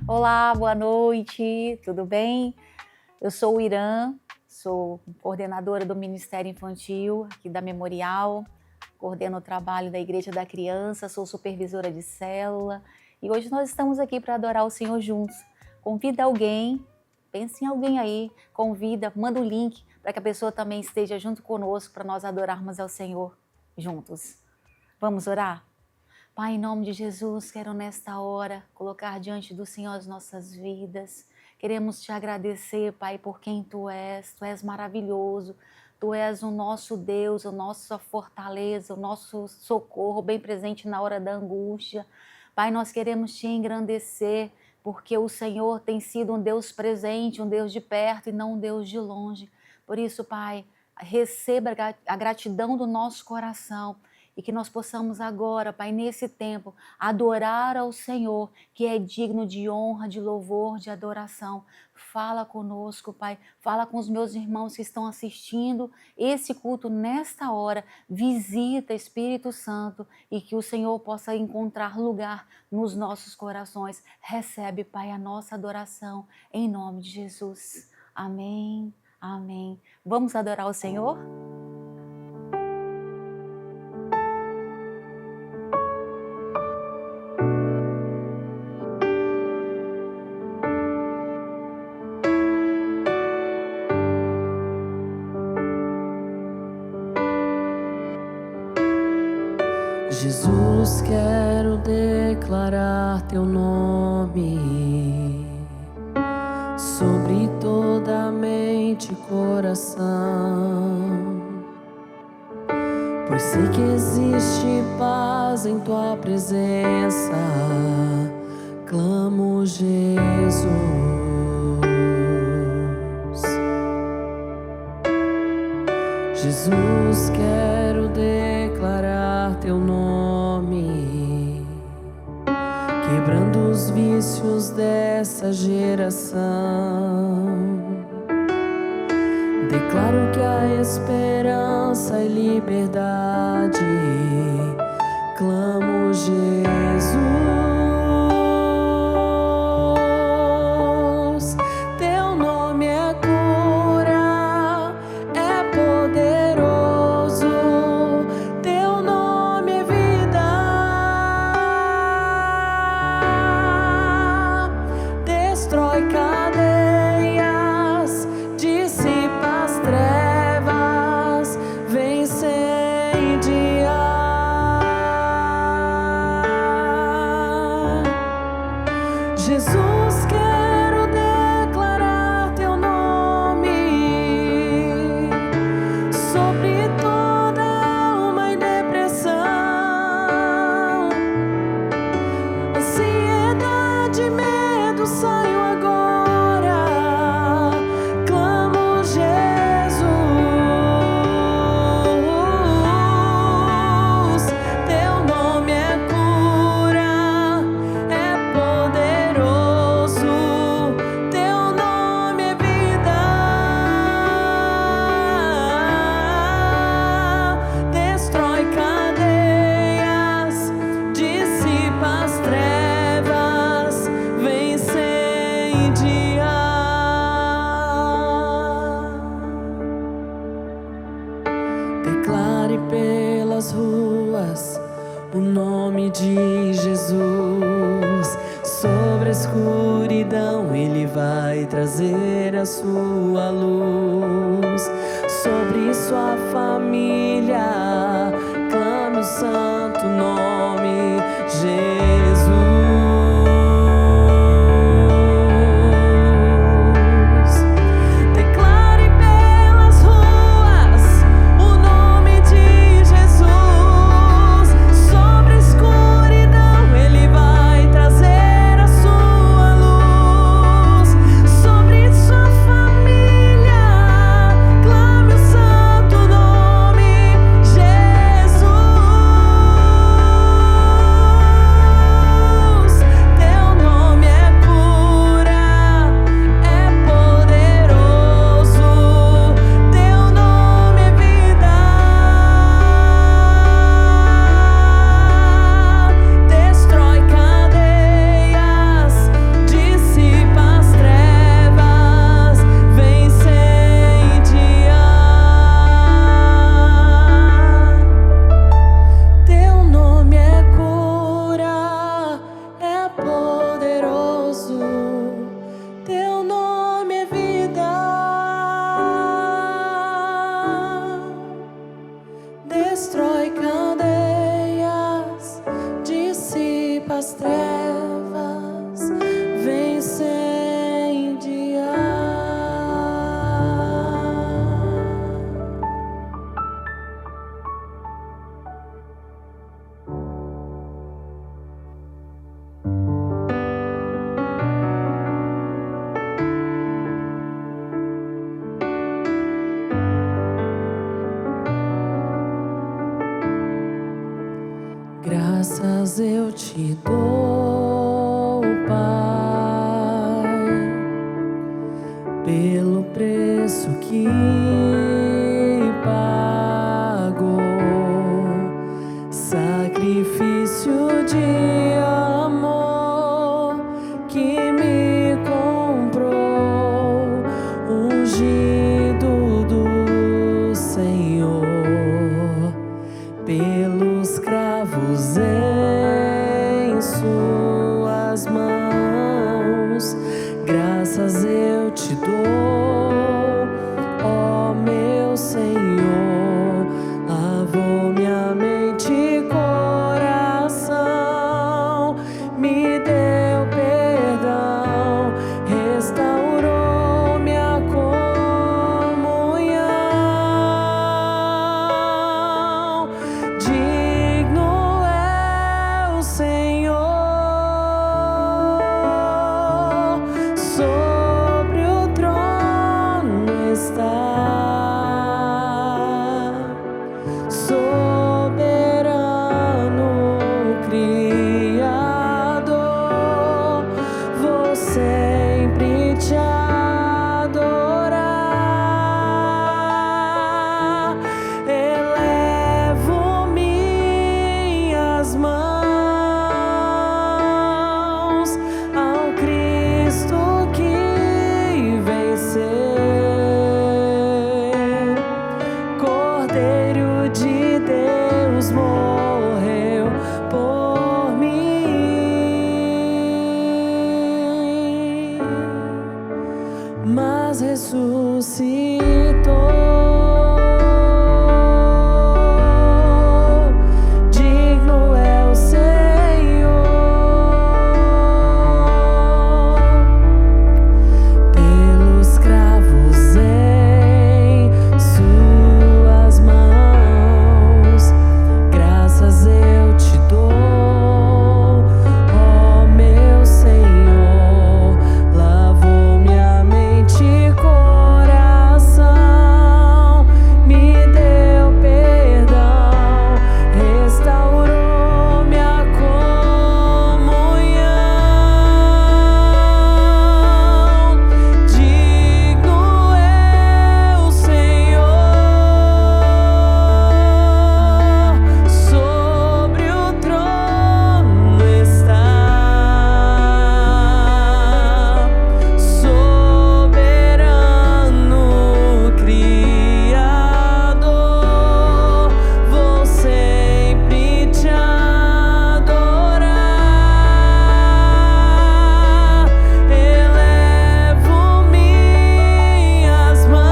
Olá, boa noite, tudo bem? Eu sou o Irã, sou coordenadora do Ministério Infantil aqui da Memorial, coordeno o trabalho da Igreja da Criança, sou supervisora de célula e hoje nós estamos aqui para adorar o Senhor juntos. Convida alguém, pense em alguém aí, convida, manda o link para que a pessoa também esteja junto conosco para nós adorarmos ao Senhor juntos. Vamos orar? Pai, em nome de Jesus, quero nesta hora colocar diante do Senhor as nossas vidas. Queremos te agradecer, Pai, por quem Tu és maravilhoso. Tu és o nosso Deus, a nossa fortaleza, o nosso socorro bem presente na hora da angústia. Pai, nós queremos te engrandecer, porque o Senhor tem sido um Deus presente, um Deus de perto e não um Deus de longe. Por isso, Pai, receba a gratidão do nosso coração e que nós possamos agora, Pai, nesse tempo, adorar ao Senhor, que é digno de honra, de louvor, de adoração. Fala conosco, Pai, fala com os meus irmãos que estão assistindo esse culto nesta hora. Visita, Espírito Santo, e que o Senhor possa encontrar lugar nos nossos corações. Recebe, Pai, a nossa adoração, em nome de Jesus. Amém, amém. Vamos adorar o Senhor? Jesus, quero declarar Teu nome sobre toda a mente e coração, pois sei que existe paz em Tua presença. Clamo, Jesus. Jesus, quero declarar Teu nome, quebrando os vícios dessa geração. Declaro que há esperança e liberdade. Clamo, Jesus. Teu nome é cura, é poderoso. Teu nome é vida. Destrói cadeias, dissipa as trevas, vence em dia. Jesus, quero declarar Teu nome sobre toda alma e depressão, ansiedade, medo, saiam agora. Clamo, Jesus. Teu nome é cura, é poderoso. Teu nome é vida. Destrói cadeias, dissipa as trevas, vence em dia. Declare pelas ruas o nome de Jesus. Sobre a escuridão Ele vai trazer a sua luz. Sobre sua família, clame o santo nome, Jesus. Declare pelas ruas o nome de Jesus. Sobre a escuridão Ele vai trazer a sua luz. Sobre sua família, clame o santo nome, Jesus. cadeias, dissipa as trevas, vem incendiar. Graças eu te dou, Pai, pelo preço que pagou, sacrifício de amor que me comprou, ungido do Senhor, pelos cravos em suas mãos. Graças eu te dou, ó meu Senhor. Lavou minha mente e coração, me deu perdão, restaurou minha comunhão. Digno é o Senhor, sobre o trono está, soberano Criador, vou sempre te adorar. Elevo minhas mãos ao Cristo que venceu, Cordeiro de Deus morreu por mim, mas ressuscitou. Digno é o Senhor, pelos cravos em suas mãos. Graças eu te dou, ó meu Senhor. Lavou minha mente e coração, me deu perdão, restaurou minha comunhão. Digno é o Senhor, sobre o trono está, soberano Criador, vou sempre te adorar. Elevo minhas mãos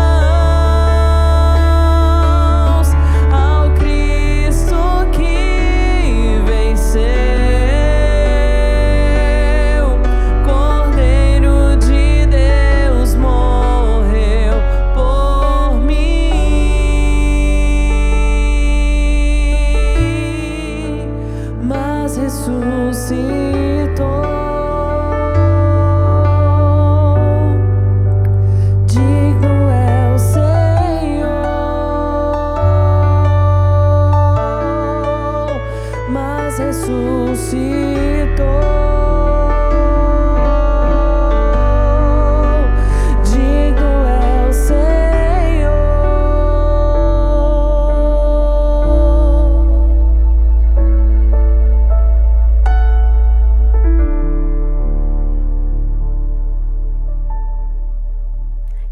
ao Cristo que venceu, Cordeiro de Deus morreu por mim, mas ressuscitou. Digno é o Senhor, mas ressuscitou. Digno é o Senhor.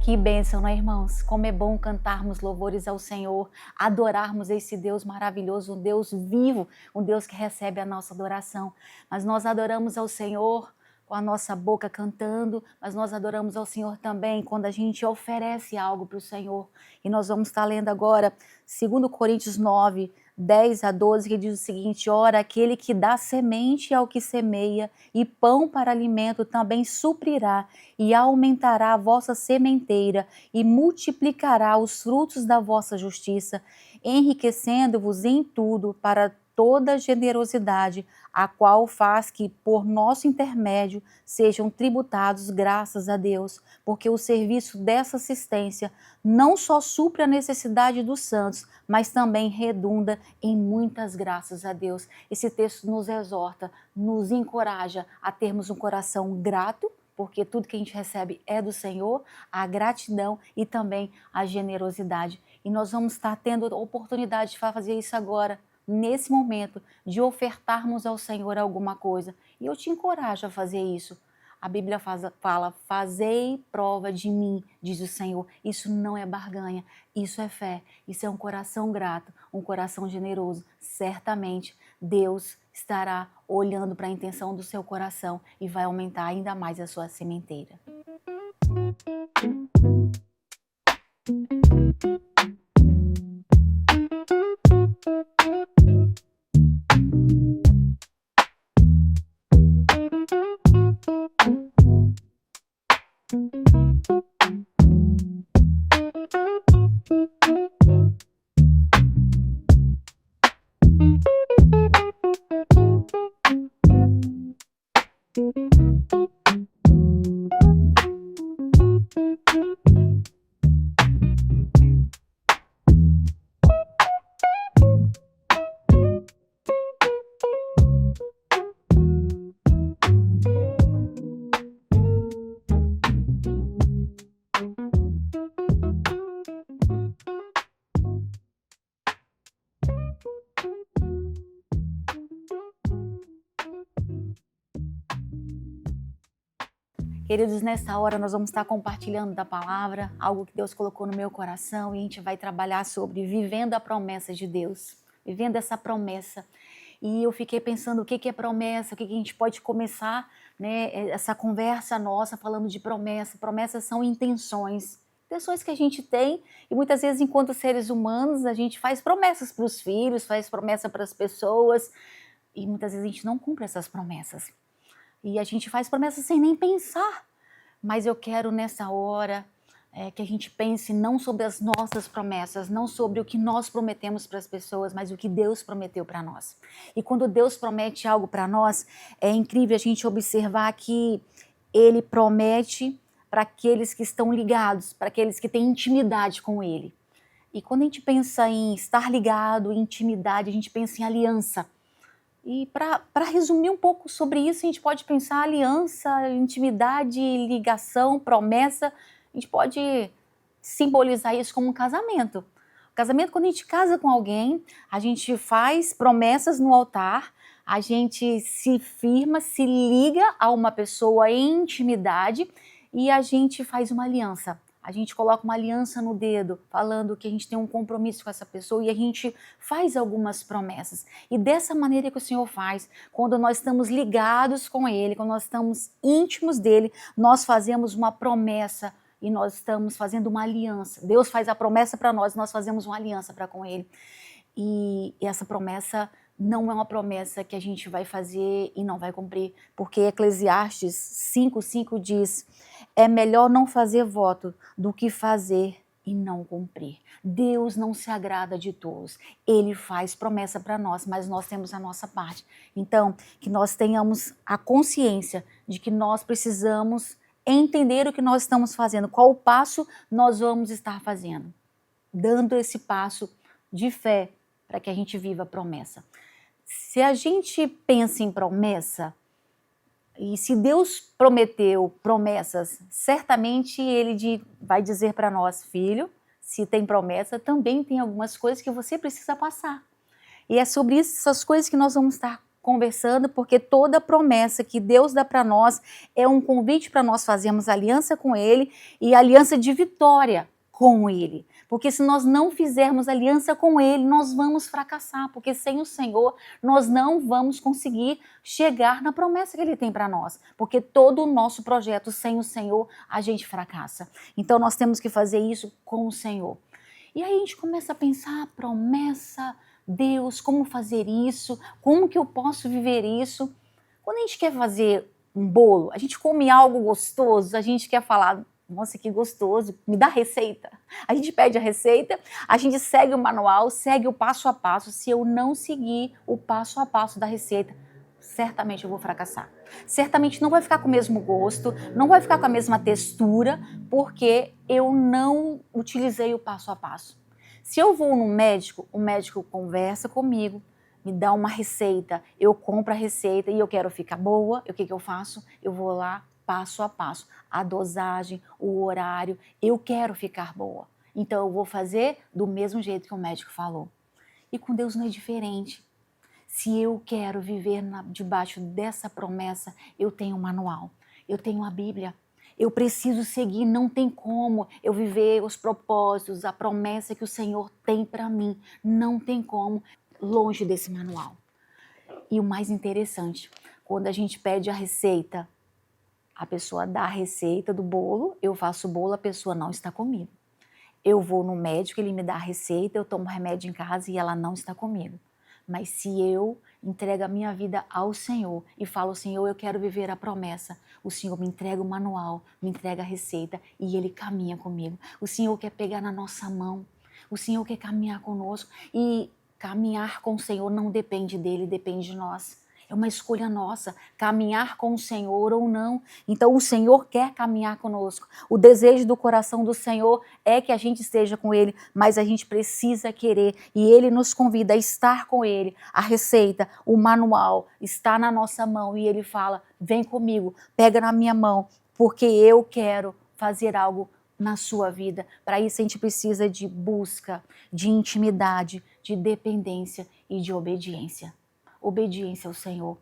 Que bênção, não é, irmãos? Como é bom cantarmos louvores ao Senhor, adorarmos esse Deus maravilhoso, um Deus vivo, um Deus que recebe a nossa adoração. Mas nós adoramos ao Senhor com a nossa boca cantando, mas nós adoramos ao Senhor também quando a gente oferece algo para o Senhor. E nós vamos estar lendo agora 2 Coríntios 9, 10-12, que diz o seguinte: ora, aquele que dá semente ao que semeia e pão para alimento também suprirá e aumentará a vossa sementeira e multiplicará os frutos da vossa justiça, enriquecendo-vos em tudo para toda generosidade, a qual faz que, por nosso intermédio, sejam tributados graças a Deus, porque o serviço dessa assistência não só supre a necessidade dos santos, mas também redunda em muitas graças a Deus. Esse texto nos exorta, nos encoraja a termos um coração grato, porque tudo que a gente recebe é do Senhor, a gratidão e também a generosidade. E nós vamos estar tendo a oportunidade de fazer isso agora, nesse momento, de ofertarmos ao Senhor alguma coisa. E eu te encorajo a fazer isso. A Bíblia fala, fazei prova de mim, diz o Senhor. Isso não é barganha, isso é fé, isso é um coração grato, um coração generoso. Certamente Deus estará olhando para a intenção do seu coração e vai aumentar ainda mais a sua sementeira. Queridos, nessa hora nós vamos estar compartilhando da palavra, algo que Deus colocou no meu coração, e a gente vai trabalhar sobre vivendo a promessa de Deus, vivendo essa promessa. E eu fiquei pensando o que é promessa, o que a gente pode começar, né, essa conversa nossa falando de promessa. Promessas são intenções que a gente tem, e muitas vezes, enquanto seres humanos, a gente faz promessas para os filhos, faz promessa para as pessoas, e muitas vezes a gente não cumpre essas promessas. E a gente faz promessas sem nem pensar. Mas eu quero nessa hora que a gente pense não sobre as nossas promessas, não sobre o que nós prometemos para as pessoas, mas o que Deus prometeu para nós. E quando Deus promete algo para nós, é incrível a gente observar que Ele promete para aqueles que estão ligados, para aqueles que têm intimidade com Ele. E quando a gente pensa em estar ligado, em intimidade, a gente pensa em aliança. E para resumir um pouco sobre isso, a gente pode pensar aliança, intimidade, ligação, promessa. A gente pode simbolizar isso como um casamento. O casamento, quando a gente casa com alguém, a gente faz promessas no altar, a gente se firma, se liga a uma pessoa em intimidade e a gente faz uma aliança. A gente coloca uma aliança no dedo, falando que a gente tem um compromisso com essa pessoa, e a gente faz algumas promessas. E dessa maneira que o Senhor faz, quando nós estamos ligados com Ele, quando nós estamos íntimos dEle, nós fazemos uma promessa e nós estamos fazendo uma aliança. Deus faz a promessa para nós, nós fazemos uma aliança para com Ele. E essa promessa não é uma promessa que a gente vai fazer e não vai cumprir, porque Eclesiastes 5:5 diz: é melhor não fazer voto do que fazer e não cumprir. Deus não se agrada de tolos. Ele faz promessa para nós, mas nós temos a nossa parte. Então, que nós tenhamos a consciência de que nós precisamos entender o que nós estamos fazendo, qual passo nós vamos estar fazendo, dando esse passo de fé para que a gente viva a promessa. Se a gente pensa em promessa, e se Deus prometeu promessas, certamente Ele vai dizer para nós: filho, se tem promessa, também tem algumas coisas que você precisa passar. E é sobre essas coisas que nós vamos estar conversando, porque toda promessa que Deus dá para nós é um convite para nós fazermos aliança com Ele, e aliança de vitória com Ele. Porque se nós não fizermos aliança com Ele, nós vamos fracassar, porque sem o Senhor nós não vamos conseguir chegar na promessa que Ele tem para nós, porque todo o nosso projeto sem o Senhor a gente fracassa. Então nós temos que fazer isso com o Senhor. E aí a gente começa a pensar, promessa, Deus, como fazer isso? Como que eu posso viver isso? Quando a gente quer fazer um bolo, a gente come algo gostoso, a gente quer falar, nossa, que gostoso, me dá a receita. A gente pede a receita, a gente segue o manual, segue o passo a passo. Se eu não seguir o passo a passo da receita, certamente eu vou fracassar. Certamente não vai ficar com o mesmo gosto, não vai ficar com a mesma textura, porque eu não utilizei o passo a passo. Se eu vou no médico, o médico conversa comigo, me dá uma receita, eu compro a receita e eu quero ficar boa, o que eu faço? Eu vou lá passo a passo, a dosagem, o horário, eu quero ficar boa. Então eu vou fazer do mesmo jeito que o médico falou. E com Deus não é diferente. Se eu quero viver debaixo dessa promessa, eu tenho um manual, eu tenho a Bíblia. Eu preciso seguir, não tem como eu viver os propósitos, a promessa que o Senhor tem para mim. Não tem como, longe desse manual. E o mais interessante, quando a gente pede a receita, a pessoa dá a receita do bolo, eu faço o bolo, a pessoa não está comigo. Eu vou no médico, ele me dá a receita, eu tomo remédio em casa e ela não está comigo. Mas se eu entrego a minha vida ao Senhor e falo, Senhor, eu quero viver a promessa, o Senhor me entrega o manual, me entrega a receita e Ele caminha comigo. O Senhor quer pegar na nossa mão, o Senhor quer caminhar conosco e caminhar com o Senhor não depende dele, depende de nós. É uma escolha nossa, caminhar com o Senhor ou não. Então o Senhor quer caminhar conosco. O desejo do coração do Senhor é que a gente esteja com Ele, mas a gente precisa querer. E Ele nos convida a estar com Ele. A receita, o manual está na nossa mão e Ele fala, vem comigo, pega na minha mão, porque eu quero fazer algo na sua vida. Para isso a gente precisa de busca, de intimidade, de dependência e de obediência. Obediência ao Senhor.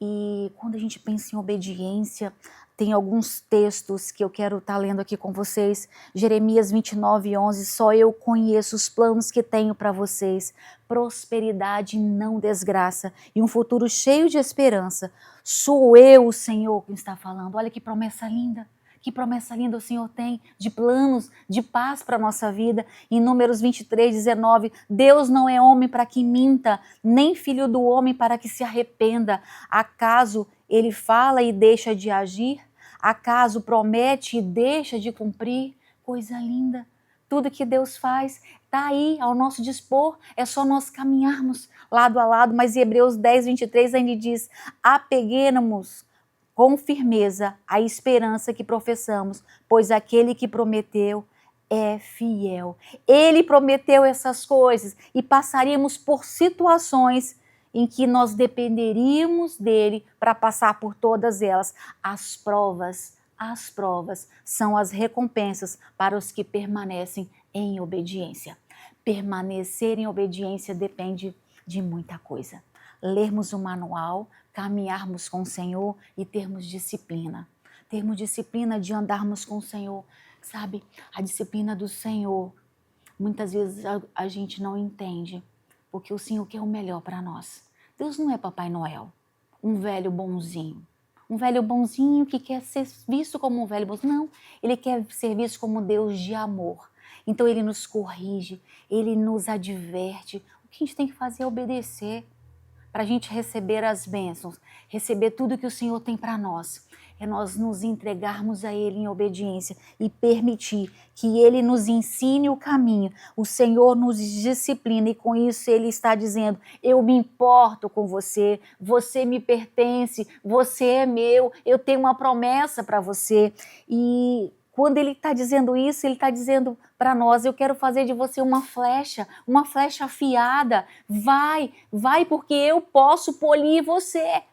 E quando a gente pensa em obediência, tem alguns textos que eu quero estar lendo aqui com vocês. Jeremias 29:11, só eu conheço os planos que tenho para vocês, prosperidade e não desgraça, e um futuro cheio de esperança. Sou eu, o Senhor, quem está falando. Olha que promessa linda. Que promessa linda o Senhor tem de planos, de paz para a nossa vida. Em Números 23:19, Deus não é homem para que minta, nem filho do homem para que se arrependa. Acaso ele fala e deixa de agir? Acaso promete e deixa de cumprir? Coisa linda. Tudo que Deus faz está aí ao nosso dispor, é só nós caminharmos lado a lado. Mas em Hebreus 10:23 ainda diz, apeguemos com firmeza a esperança que professamos, pois aquele que prometeu é fiel. Ele prometeu essas coisas e passaríamos por situações em que nós dependeríamos dele para passar por todas elas. As provas são as recompensas para os que permanecem em obediência. Permanecer em obediência depende de muita coisa. Lermos o manual, caminharmos com o Senhor e termos disciplina. Termos disciplina de andarmos com o Senhor. Sabe, a disciplina do Senhor, muitas vezes a gente não entende, porque o Senhor quer o melhor para nós. Deus não é Papai Noel, um velho bonzinho. Um velho bonzinho que quer ser visto como um velho bonzinho. Não, ele quer ser visto como Deus de amor. Então ele nos corrige, ele nos adverte. O que a gente tem que fazer é obedecer. Para a gente receber as bênçãos, receber tudo que o Senhor tem para nós. É nós nos entregarmos a Ele em obediência e permitir que Ele nos ensine o caminho. O Senhor nos disciplina e com isso Ele está dizendo, eu me importo com você, você me pertence, você é meu, eu tenho uma promessa para você. E quando Ele está dizendo isso, Ele está dizendo para nós, eu quero fazer de você uma flecha afiada. Vai porque eu posso polir você.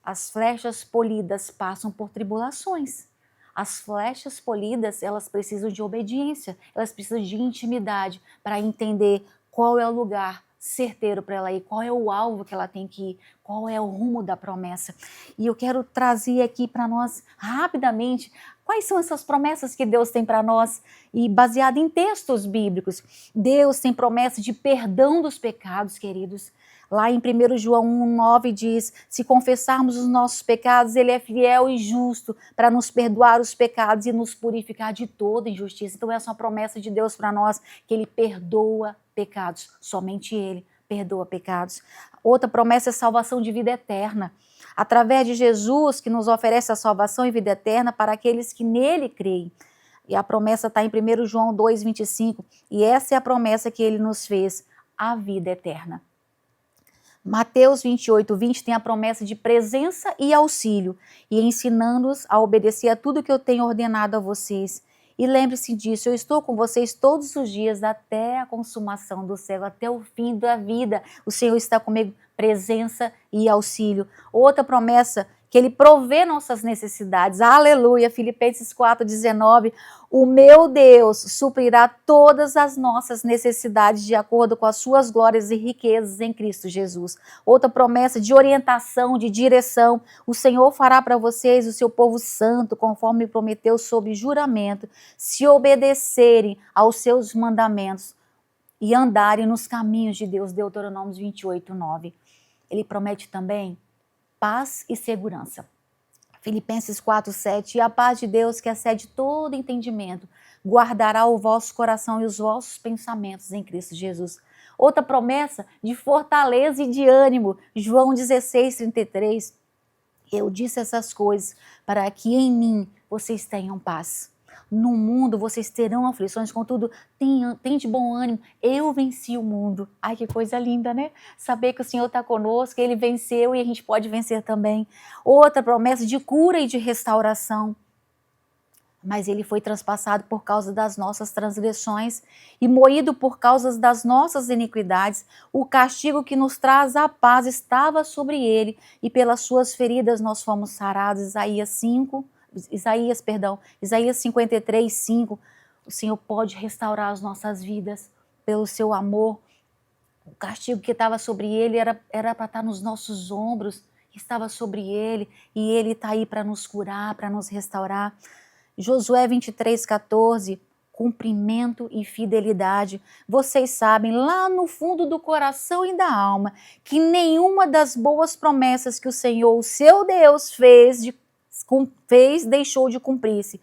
As flechas polidas passam por tribulações. As flechas polidas, elas precisam de obediência, elas precisam de intimidade para entender qual é o lugar certeiro para ela ir, qual é o alvo que ela tem que ir, qual é o rumo da promessa. E eu quero trazer aqui para nós rapidamente quais são essas promessas que Deus tem para nós e baseado em textos bíblicos. Deus tem promessa de perdão dos pecados, queridos. Lá em 1 João 1:9 diz, se confessarmos os nossos pecados, Ele é fiel e justo para nos perdoar os pecados e nos purificar de toda injustiça. Então essa é uma promessa de Deus para nós, que Ele perdoa pecados, somente Ele perdoa pecados. Outra promessa é salvação de vida eterna. Através de Jesus, que nos oferece a salvação e vida eterna para aqueles que nele creem. E a promessa está em 1 João 2,25. E essa é a promessa que ele nos fez, a vida eterna. Mateus 28:20 tem a promessa de presença e auxílio, e ensinando-os a obedecer a tudo que eu tenho ordenado a vocês. E lembre-se disso, eu estou com vocês todos os dias até a consumação do século, até o fim da vida. O Senhor está comigo, presença e auxílio. Outra promessa, que Ele provê nossas necessidades. Aleluia, Filipenses 4:19. O meu Deus suprirá todas as nossas necessidades de acordo com as suas glórias e riquezas em Cristo Jesus. Outra promessa de orientação, de direção. O Senhor fará para vocês, o seu povo santo, conforme prometeu sob juramento, se obedecerem aos seus mandamentos e andarem nos caminhos de Deus. Deuteronômio 28:9. Ele promete também paz e segurança. Filipenses 4:7, e a paz de Deus, que excede todo entendimento, guardará o vosso coração e os vossos pensamentos em Cristo Jesus. Outra promessa de fortaleza e de ânimo, João 16:33, eu disse essas coisas para que em mim vocês tenham paz. No mundo vocês terão aflições, contudo, tem de bom ânimo, eu venci o mundo. Ai, que coisa linda, né? Saber que o Senhor está conosco, Ele venceu e a gente pode vencer também. Outra promessa de cura e de restauração. Mas Ele foi transpassado por causa das nossas transgressões e moído por causa das nossas iniquidades. O castigo que nos traz a paz estava sobre Ele e pelas suas feridas nós fomos sarados. Isaías 53:5, o Senhor pode restaurar as nossas vidas pelo seu amor. O castigo que estava sobre ele era para estar nos nossos ombros, estava sobre ele, e ele está aí para nos curar, para nos restaurar. Josué 23:14, cumprimento e fidelidade. Vocês sabem, lá no fundo do coração e da alma, que nenhuma das boas promessas que o Senhor, o seu Deus, fez deixou de cumprir-se.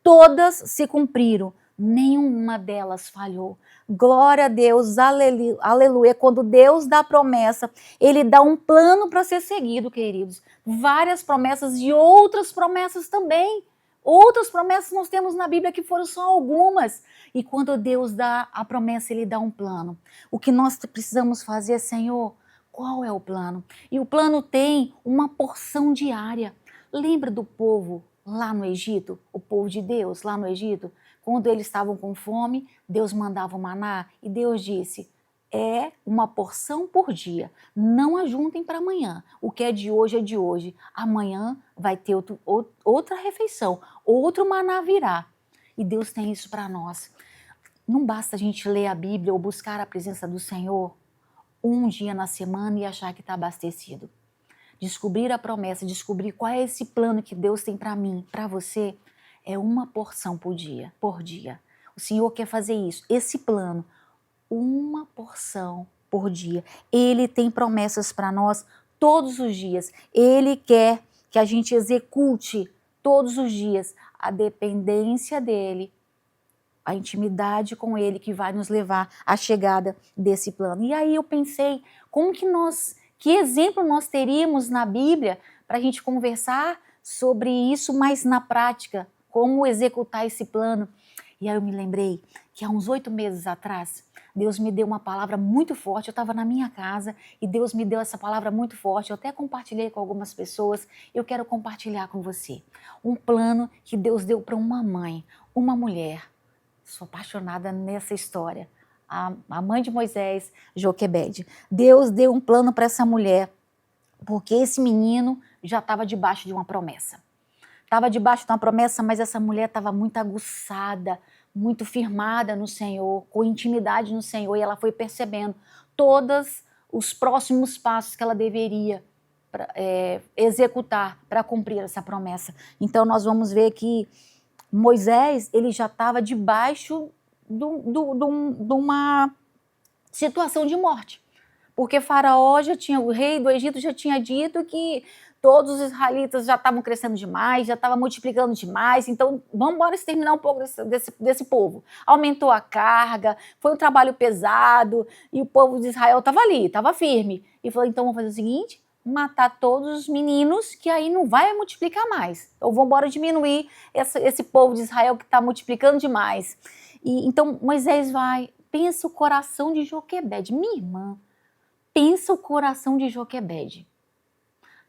Todas se cumpriram, nenhuma delas falhou. Glória a Deus, aleluia. Quando Deus dá promessa, Ele dá um plano para ser seguido, queridos. Várias promessas e outras promessas também. Outras promessas nós temos na Bíblia que foram só algumas. E quando Deus dá a promessa, Ele dá um plano. O que nós precisamos fazer, Senhor, qual é o plano? E o plano tem uma porção diária. Lembra do povo lá no Egito, o povo de Deus lá no Egito? Quando eles estavam com fome, Deus mandava o maná e Deus disse, é uma porção por dia, não ajuntem para amanhã, o que é de hoje, amanhã vai ter outra refeição, outro maná virá. E Deus tem isso para nós. Não basta a gente ler a Bíblia ou buscar a presença do Senhor um dia na semana e achar que está abastecido. Descobrir a promessa, descobrir qual é esse plano que Deus tem para mim, para você, é uma porção por dia. O Senhor quer fazer isso, esse plano, uma porção por dia. Ele tem promessas para nós todos os dias. Ele quer que a gente execute todos os dias a dependência dele, a intimidade com ele que vai nos levar à chegada desse plano. E aí eu pensei, que exemplo nós teríamos na Bíblia para a gente conversar sobre isso, mas na prática, como executar esse plano? E aí eu me lembrei que há uns 8 meses atrás, Deus me deu uma palavra muito forte. Eu estava na minha casa e Deus me deu essa palavra muito forte. Eu até compartilhei com algumas pessoas. Eu quero compartilhar com você. Um plano que Deus deu para uma mãe, uma mulher. Sou apaixonada nessa história. A mãe de Moisés, Joquebede. Deus deu um plano para essa mulher, porque esse menino já estava debaixo de uma promessa. Estava debaixo de uma promessa, mas essa mulher estava muito aguçada, muito firmada no Senhor, com intimidade no Senhor, e ela foi percebendo todos os próximos passos que ela deveria executar para cumprir essa promessa. Então nós vamos ver que Moisés, ele já estava debaixo de uma situação de morte, porque Faraó o rei do Egito já tinha dito que todos os israelitas já estavam crescendo demais, já estavam multiplicando demais, então vamos embora exterminar um pouco desse povo. Aumentou a carga, foi um trabalho pesado, e o povo de Israel estava ali, estava firme. E falou, então vamos fazer o seguinte, matar todos os meninos, que aí não vai multiplicar mais. Então vamos embora diminuir esse povo de Israel que está multiplicando demais. E então Moisés vai, pensa o coração de Joquebede, minha irmã, pensa o coração de Joquebede.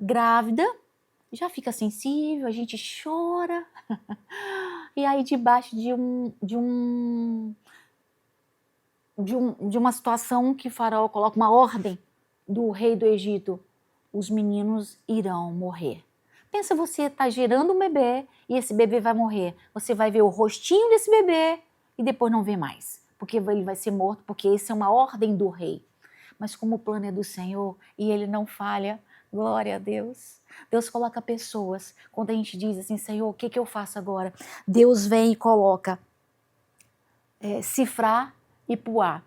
Grávida, já fica sensível, a gente chora. E aí debaixo de uma situação que Faraó coloca uma ordem do rei do Egito, os meninos irão morrer. Pensa, você está gerando um bebê e esse bebê vai morrer. Você vai ver o rostinho desse bebê e depois não vê mais, porque ele vai ser morto, porque essa é uma ordem do rei. Mas como o plano é do Senhor e ele não falha, glória a Deus. Deus coloca pessoas, quando a gente diz assim, Senhor, o que eu faço agora? Deus vem e coloca Cifrá e Puá.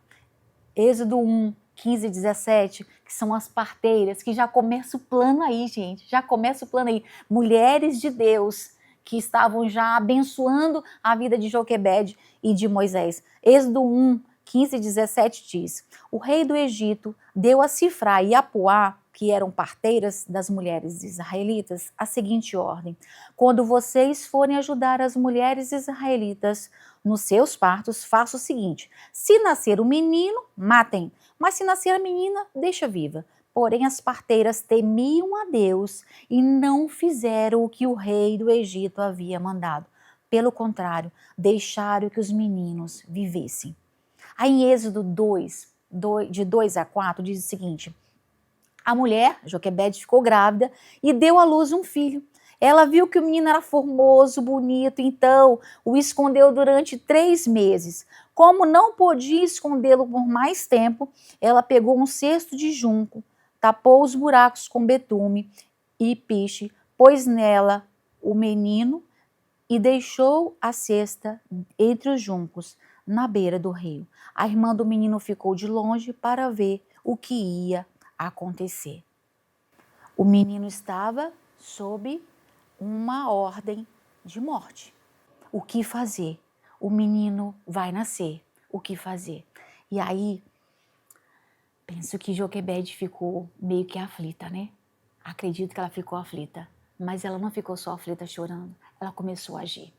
Êxodo 1, 15 e 17, que são as parteiras, que já começa o plano aí, gente, já começa o plano aí. Mulheres de Deus que estavam já abençoando a vida de Joquebede e de Moisés. Êxodo 1, 15 e 17 diz, o rei do Egito deu a Cifrá e a Puá, que eram parteiras das mulheres israelitas, a seguinte ordem, quando vocês forem ajudar as mulheres israelitas nos seus partos, faça o seguinte, se nascer um menino, matem, mas se nascer a menina, deixa viva. Porém, as parteiras temiam a Deus e não fizeram o que o rei do Egito havia mandado. Pelo contrário, deixaram que os meninos vivessem. Aí em Êxodo 2, de 2 a 4, diz o seguinte, a mulher, Joquebede, ficou grávida e deu à luz um filho. Ela viu que o menino era formoso, bonito, então o escondeu durante 3 meses. Como não podia escondê-lo por mais tempo, ela pegou um cesto de junco, tapou os buracos com betume e piche, pôs nela o menino e deixou a cesta entre os juncos, na beira do rio. A irmã do menino ficou de longe para ver o que ia acontecer. O menino estava sob uma ordem de morte. O que fazer? O menino vai nascer. O que fazer? E aí, penso que Joquebede ficou meio que aflita, né? Acredito que ela ficou aflita. Mas ela não ficou só aflita chorando. Ela começou a agir.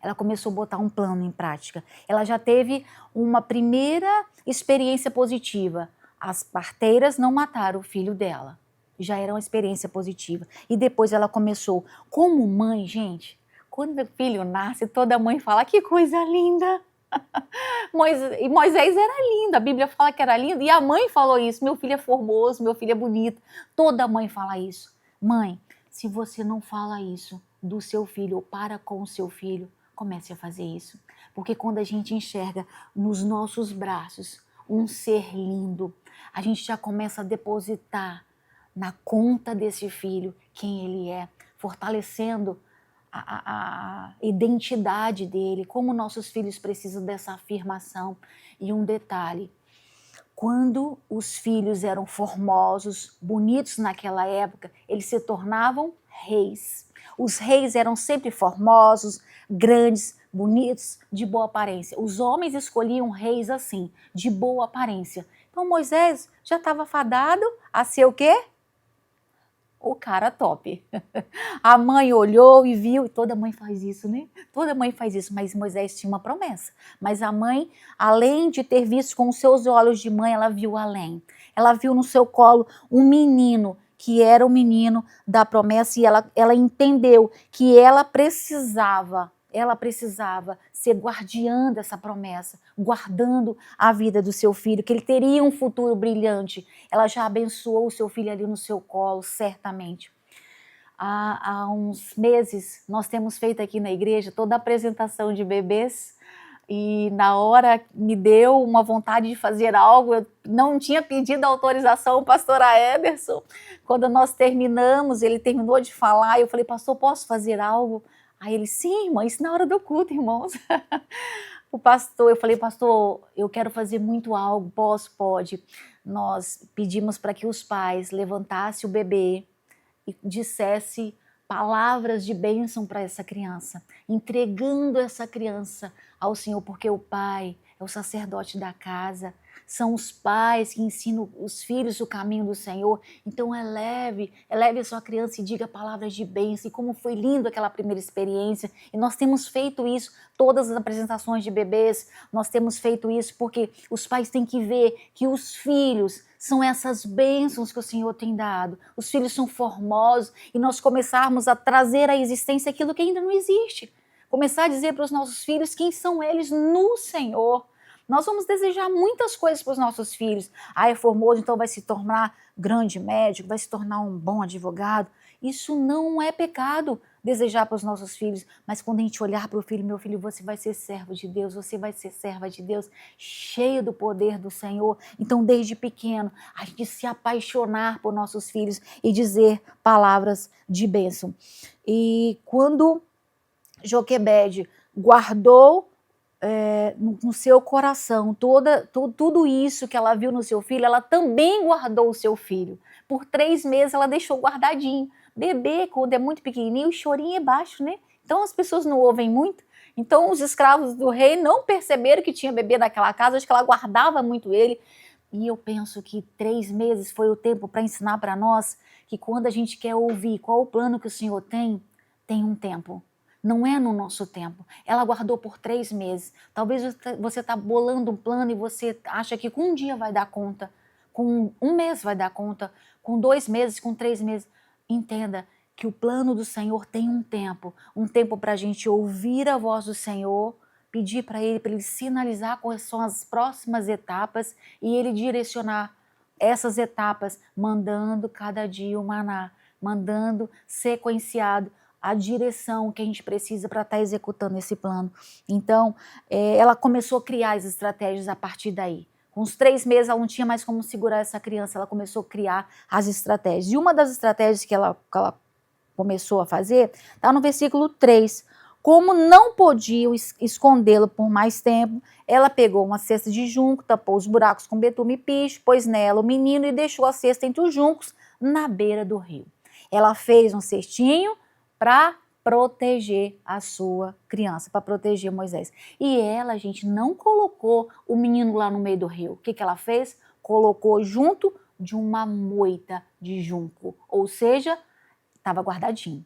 Ela começou a botar um plano em prática. Ela já teve uma primeira experiência positiva. As parteiras não mataram o filho dela. Já era uma experiência positiva. E depois ela começou, como mãe, gente, quando o filho nasce, toda mãe fala, que coisa linda. E Moisés era lindo, a Bíblia fala que era lindo, e a mãe falou isso, meu filho é formoso, meu filho é bonito. Toda mãe fala isso. Mãe, se você não fala isso do seu filho ou para com o seu filho, comece a fazer isso. Porque quando a gente enxerga nos nossos braços um ser lindo, a gente já começa a depositar na conta desse filho quem ele é, fortalecendo a identidade dele, como nossos filhos precisam dessa afirmação. E um detalhe, quando os filhos eram formosos, bonitos naquela época, eles se tornavam reis. Os reis eram sempre formosos, grandes, bonitos, de boa aparência. Os homens escolhiam reis assim, de boa aparência. Então Moisés já estava fadado a ser o quê? O cara top. A mãe olhou e viu, e toda mãe faz isso, né? Toda mãe faz isso, mas Moisés tinha uma promessa. Mas a mãe, além de ter visto com os seus olhos de mãe, ela viu além. Ela viu no seu colo um menino, que era o menino da promessa, e ela entendeu que ela precisava ser guardiã dessa promessa, guardando a vida do seu filho, que ele teria um futuro brilhante. Ela já abençoou o seu filho ali no seu colo, certamente. Há uns meses, nós temos feito aqui na igreja toda a apresentação de bebês, e na hora me deu uma vontade de fazer algo, eu não tinha pedido autorização ao pastor Ederson. Quando nós terminamos, ele terminou de falar, eu falei, pastor, posso fazer algo? Aí ele, sim, irmã, isso na hora do culto, irmãos. Eu falei, pastor, eu quero fazer muito algo, posso? Pode. Nós pedimos para que os pais levantassem o bebê, e dissesse palavras de bênção para essa criança, entregando essa criança ao Senhor, porque o pai é o sacerdote da casa, são os pais que ensinam os filhos o caminho do Senhor. Então eleve a sua criança e diga palavras de bênção. E como foi lindo aquela primeira experiência. E nós temos feito isso, todas as apresentações de bebês, nós temos feito isso porque os pais têm que ver que os filhos são essas bênçãos que o Senhor tem dado. Os filhos são formosos e nós começarmos a trazer à existência aquilo que ainda não existe. Começar a dizer para os nossos filhos quem são eles no Senhor. Nós vamos desejar muitas coisas para os nossos filhos. É formoso, então vai se tornar grande médico, vai se tornar um bom advogado. Isso não é pecado desejar para os nossos filhos, mas quando a gente olhar para o filho, meu filho, você vai ser servo de Deus, você vai ser serva de Deus, cheio do poder do Senhor. Então, desde pequeno, a gente se apaixonar por nossos filhos e dizer palavras de bênção. E quando Joquebede guardou no seu coração tudo isso que ela viu no seu filho, ela também guardou o seu filho. Por 3 meses ela deixou guardadinho. Bebê, quando é muito pequenininho, o chorinho é baixo, né? Então as pessoas não ouvem muito. Então os escravos do rei não perceberam que tinha bebê naquela casa, acho que ela guardava muito ele. E eu penso que 3 meses foi o tempo para ensinar para nós que quando a gente quer ouvir qual o plano que o Senhor tem um tempo. Não é no nosso tempo. Ela guardou por 3 meses. Talvez você está bolando um plano e você acha que com um dia vai dar conta, com 1 mês vai dar conta, com 2 meses, com 3 meses. Entenda que o plano do Senhor tem um tempo para a gente ouvir a voz do Senhor, pedir para Ele sinalizar quais são as próximas etapas e Ele direcionar essas etapas, mandando cada dia o maná, mandando sequenciado a direção que a gente precisa para estar executando esse plano. Então, ela começou a criar as estratégias a partir daí. Com os 3 meses, ela não tinha mais como segurar essa criança, ela começou a criar as estratégias. E uma das estratégias que ela começou a fazer está no versículo 3. Como não podiam escondê-lo por mais tempo, ela pegou uma cesta de junco, tapou os buracos com betume e piche, pôs nela o menino e deixou a cesta entre os juncos na beira do rio. Ela fez um cestinho para proteger a sua criança, para proteger Moisés. E ela, gente, não colocou o menino lá no meio do rio. O que ela fez? Colocou junto de uma moita de junco, ou seja, estava guardadinho.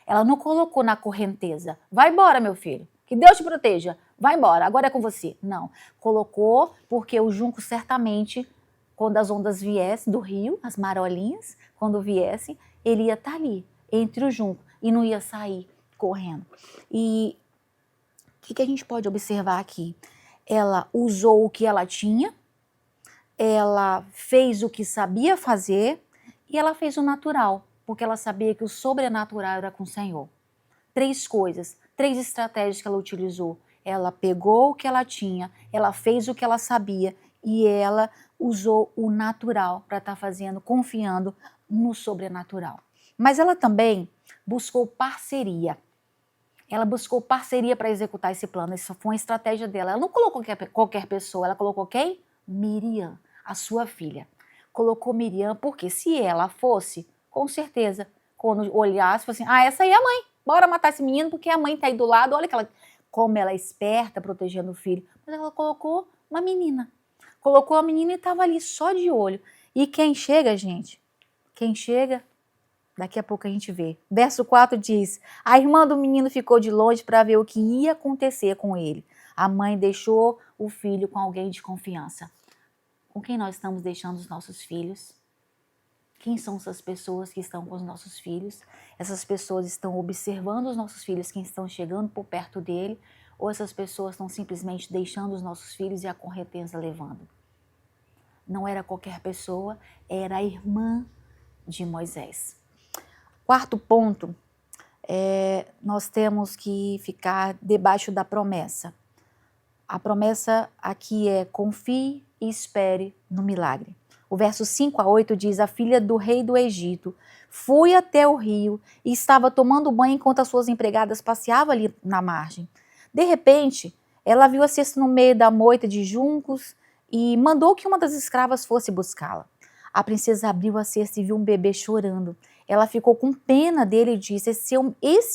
Ela não colocou na correnteza. Vai embora, meu filho, que Deus te proteja. Vai embora, agora é com você. Não, colocou porque o junco certamente, quando as ondas viessem do rio, as marolinhas, quando viessem, ele ia estar ali, entre o junco, e não ia sair correndo. E o que a gente pode observar aqui? Ela usou o que ela tinha, ela fez o que sabia fazer e ela fez o natural, porque ela sabia que o sobrenatural era com o Senhor. 3 coisas, 3 estratégias que ela utilizou. Ela pegou o que ela tinha, ela fez o que ela sabia e ela usou o natural para estar fazendo, confiando no sobrenatural. Mas ela também buscou parceria. Ela buscou parceria para executar esse plano. Isso foi uma estratégia dela. Ela não colocou qualquer pessoa, ela colocou quem? Miriam, a sua filha. Colocou Miriam porque se ela fosse, com certeza, quando olhasse, fosse assim, essa aí é a mãe, bora matar esse menino porque a mãe está aí do lado, olha como ela é esperta protegendo o filho. Mas ela colocou uma menina. Colocou a menina e estava ali só de olho. E quem chega, gente? Quem chega? Daqui a pouco a gente vê. Verso 4 diz, a irmã do menino ficou de longe para ver o que ia acontecer com ele. A mãe deixou o filho com alguém de confiança. Com quem nós estamos deixando os nossos filhos? Quem são essas pessoas que estão com os nossos filhos? Essas pessoas estão observando os nossos filhos, quem estão chegando por perto dele, ou essas pessoas estão simplesmente deixando os nossos filhos e a correnteza levando? Não era qualquer pessoa, era a irmã de Moisés. 4º ponto, nós temos que ficar debaixo da promessa. A promessa aqui é confie e espere no milagre. O verso 5 a 8 diz, a filha do rei do Egito foi até o rio e estava tomando banho enquanto as suas empregadas passeavam ali na margem. De repente, ela viu a cesta no meio da moita de juncos e mandou que uma das escravas fosse buscá-la. A princesa abriu a cesta e viu um bebê chorando. Ela ficou com pena dele e disse: esse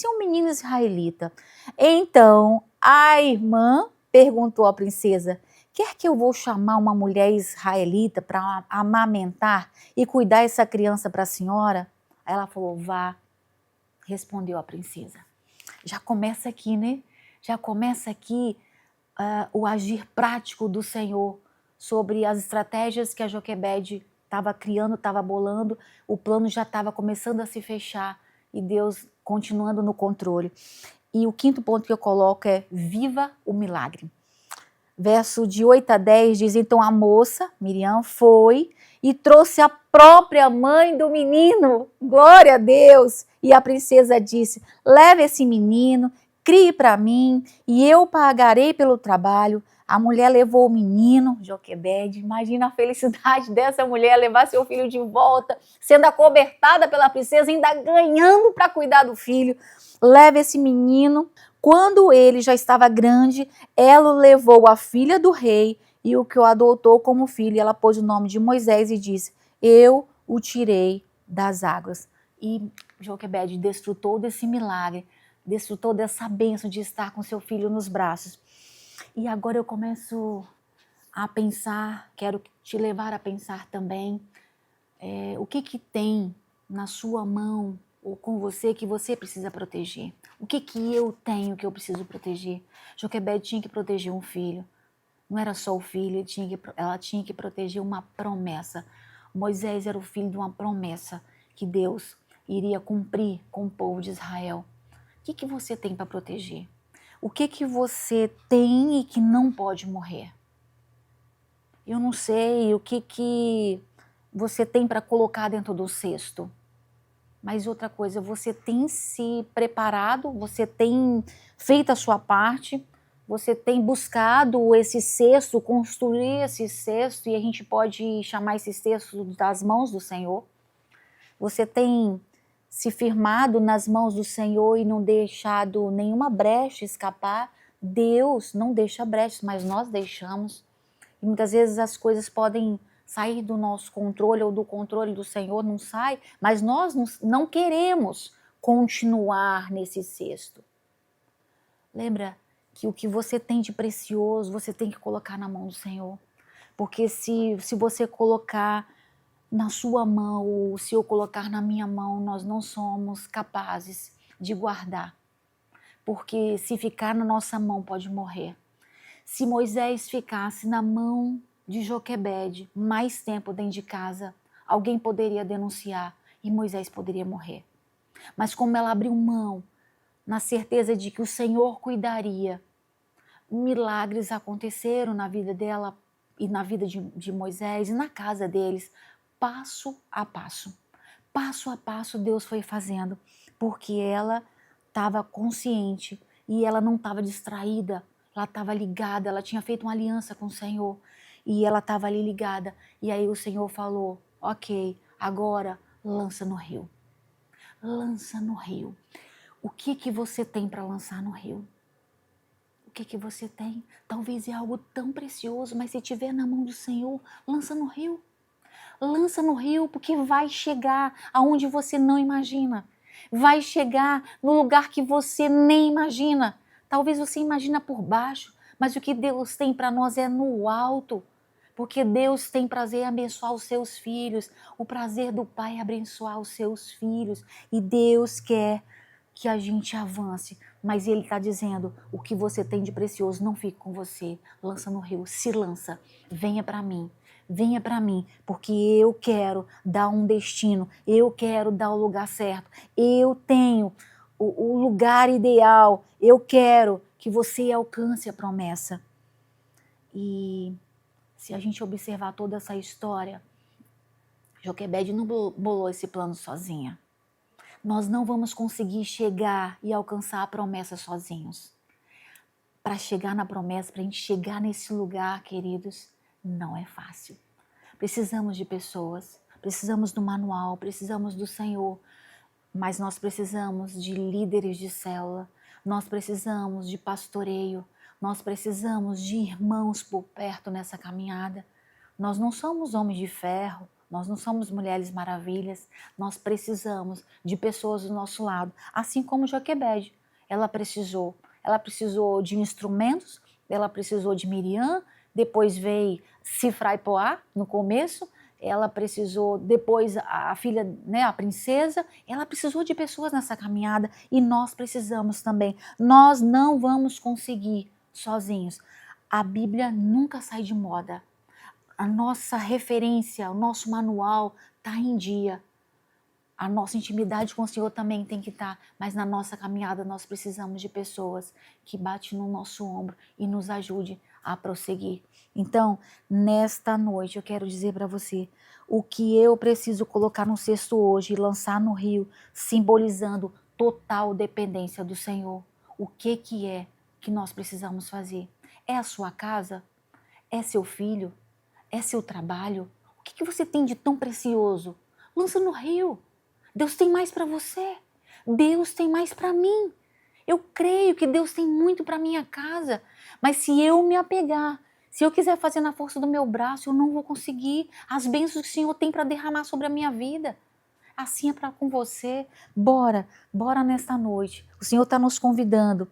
é um menino israelita. Então a irmã perguntou à princesa: quer que eu vou chamar uma mulher israelita para amamentar e cuidar essa criança para a senhora? Aí ela falou: vá, respondeu a princesa. Já começa aqui, né? Já começa aqui o agir prático do Senhor sobre as estratégias que a Joquebede estava criando, estava bolando, o plano já estava começando a se fechar e Deus continuando no controle. E o quinto ponto que eu coloco é: viva o milagre. Verso de 8 a 10 diz: então a moça, Miriam, foi e trouxe a própria mãe do menino, glória a Deus. E a princesa disse: leve esse menino, crie para mim e eu pagarei pelo trabalho. A mulher levou o menino, Joquebede, imagina a felicidade dessa mulher levar seu filho de volta, sendo acobertada pela princesa, ainda ganhando para cuidar do filho. Leve esse menino. Quando ele já estava grande, ela levou a filha do rei e o que o adotou como filho. E ela pôs o nome de Moisés e disse: eu o tirei das águas. E Joquebede desfrutou desse milagre, desfrutou dessa bênção de estar com seu filho nos braços. E agora eu começo a pensar, quero te levar a pensar também, o que tem na sua mão ou com você que você precisa proteger? O que eu tenho que eu preciso proteger? Joquebede tinha que proteger um filho. Não era só o filho, ela tinha que proteger uma promessa. Moisés era o filho de uma promessa que Deus iria cumprir com o povo de Israel. O que você tem para proteger? O que você tem e que não pode morrer? Eu não sei o que você tem para colocar dentro do cesto. Mas outra coisa, você tem se preparado, você tem feito a sua parte, você tem buscado esse cesto, construir esse cesto, e a gente pode chamar esse cesto das mãos do Senhor. Você tem se firmado nas mãos do Senhor e não deixado nenhuma brecha escapar. Deus não deixa brechas, mas nós deixamos. E muitas vezes as coisas podem sair do nosso controle ou do controle do Senhor, não sai, mas nós não queremos continuar nesse cesto. Lembra que o que você tem de precioso, você tem que colocar na mão do Senhor. Porque se você colocar na sua mão, ou se eu colocar na minha mão, nós não somos capazes de guardar. Porque se ficar na nossa mão, pode morrer. Se Moisés ficasse na mão de Joquebede mais tempo dentro de casa, alguém poderia denunciar e Moisés poderia morrer. Mas como ela abriu mão, na certeza de que o Senhor cuidaria, milagres aconteceram na vida dela e na vida de Moisés e na casa deles, passo a passo. Passo a passo Deus foi fazendo, porque ela estava consciente e ela não estava distraída, ela estava ligada, ela tinha feito uma aliança com o Senhor e ela estava ali ligada. E aí o Senhor falou: ok, agora lança no rio. Lança no rio. O que você tem para lançar no rio? O que você tem? Talvez é algo tão precioso, mas se tiver na mão do Senhor, lança no rio. Lança no rio, porque vai chegar aonde você não imagina. Vai chegar no lugar que você nem imagina. Talvez você imagina por baixo, mas o que Deus tem para nós é no alto. Porque Deus tem prazer em abençoar os seus filhos. O prazer do Pai é abençoar os seus filhos. E Deus quer que a gente avance. Mas Ele está dizendo: o que você tem de precioso não fique com você. Lança no rio, se lança. Venha para mim. Venha para mim, porque eu quero dar um destino, eu quero dar o lugar certo, eu tenho o lugar ideal, eu quero que você alcance a promessa. E se a gente observar toda essa história, Joquebede não bolou esse plano sozinha. Nós não vamos conseguir chegar e alcançar a promessa sozinhos. Para chegar na promessa, para a gente chegar nesse lugar, queridos, não é fácil. Precisamos de pessoas, precisamos do manual, precisamos do Senhor, mas nós precisamos de líderes de célula, nós precisamos de pastoreio, nós precisamos de irmãos por perto nessa caminhada. Nós não somos homens de ferro, Nós não somos mulheres maravilhas, nós precisamos de pessoas do nosso lado, assim como Joquebede. Ela precisou de instrumentos, ela precisou de Miriam, depois veio Cifra e Poá no começo, ela precisou, depois a filha, né, a princesa, ela precisou de pessoas nessa caminhada e nós precisamos também. Nós não vamos conseguir sozinhos. A Bíblia nunca sai de moda. A nossa referência, o nosso manual está em dia. A nossa intimidade com o Senhor também tem que estar, mas na nossa caminhada nós precisamos de pessoas que batem no nosso ombro e nos ajude a prosseguir. Então, nesta noite eu quero dizer para você o que eu preciso colocar no cesto hoje e lançar no rio, simbolizando total dependência do Senhor. O que é que nós precisamos fazer? É a sua casa? É seu filho? É seu trabalho? O que você tem de tão precioso? Lança no rio. Deus tem mais para você. Deus tem mais para mim. Eu creio que Deus tem muito para minha casa. Mas se eu me apegar, se eu quiser fazer na força do meu braço, eu não vou conseguir as bênçãos que o Senhor tem para derramar sobre a minha vida. Assim é para com você. Bora nesta noite. O Senhor está nos convidando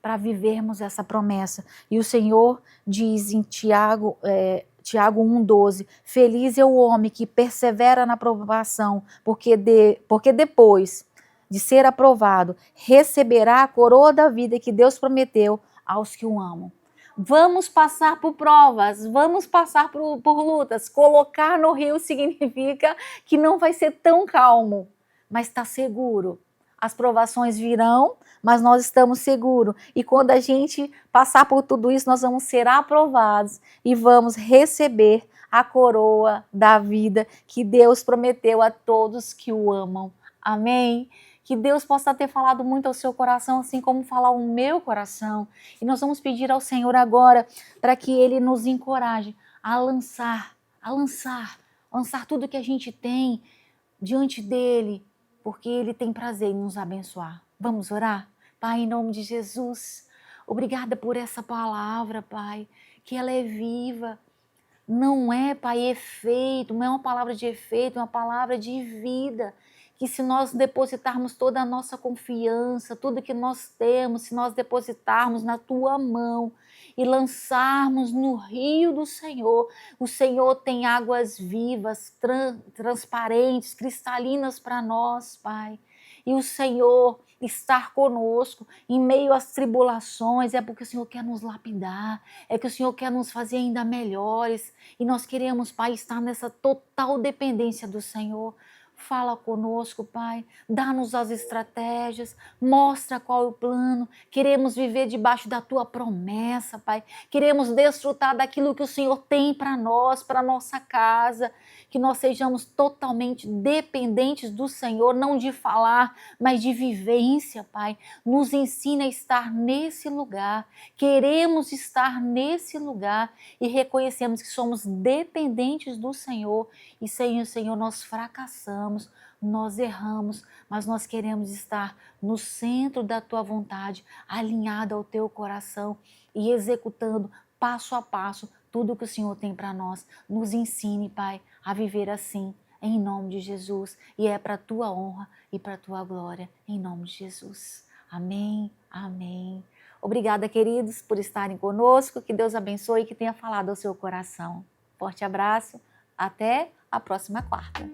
para vivermos essa promessa. E o Senhor diz em Tiago 1,12, feliz é o homem que persevera na provação, porque depois de ser aprovado, receberá a coroa da vida que Deus prometeu aos que o amam. Vamos passar por provas, vamos passar por lutas. Colocar no rio significa que não vai ser tão calmo, mas está seguro. As provações virão, mas nós estamos seguros. E quando a gente passar por tudo isso, nós vamos ser aprovados e vamos receber a coroa da vida que Deus prometeu a todos que o amam. Amém? Que Deus possa ter falado muito ao seu coração, assim como falar ao meu coração. E nós vamos pedir ao Senhor agora para que Ele nos encoraje a lançar tudo que a gente tem diante dEle, porque Ele tem prazer em nos abençoar. Vamos orar? Pai, em nome de Jesus, obrigada por essa palavra, Pai, que ela é viva. Não é, Pai, efeito, não é uma palavra de efeito, é uma palavra de vida. Que se nós depositarmos toda a nossa confiança, tudo que nós temos, se nós depositarmos na Tua mão e lançarmos no rio do Senhor, o Senhor tem águas vivas, transparentes, cristalinas para nós, Pai. E o Senhor estar conosco em meio às tribulações, é porque o Senhor quer nos lapidar, é que o Senhor quer nos fazer ainda melhores. E nós queremos, Pai, estar nessa total dependência do Senhor. Fala conosco, Pai, dá-nos as estratégias, mostra qual é o plano. Queremos viver debaixo da Tua promessa, Pai. Queremos desfrutar daquilo que o Senhor tem para nós, para nossa casa. Que nós sejamos totalmente dependentes do Senhor, não de falar, mas de vivência, Pai. Nos ensina a estar nesse lugar. Queremos estar nesse lugar e reconhecemos que somos dependentes do Senhor e sem o Senhor nós fracassamos, nós erramos, mas nós queremos estar no centro da Tua vontade, alinhado ao Teu coração e executando passo a passo tudo que o Senhor tem para nós. Nos ensine, Pai, a viver assim, em nome de Jesus. E é para a Tua honra e para a Tua glória, em nome de Jesus. Amém, amém. Obrigada, queridos, por estarem conosco. Que Deus abençoe e que tenha falado ao seu coração. Forte abraço. Até a próxima quarta.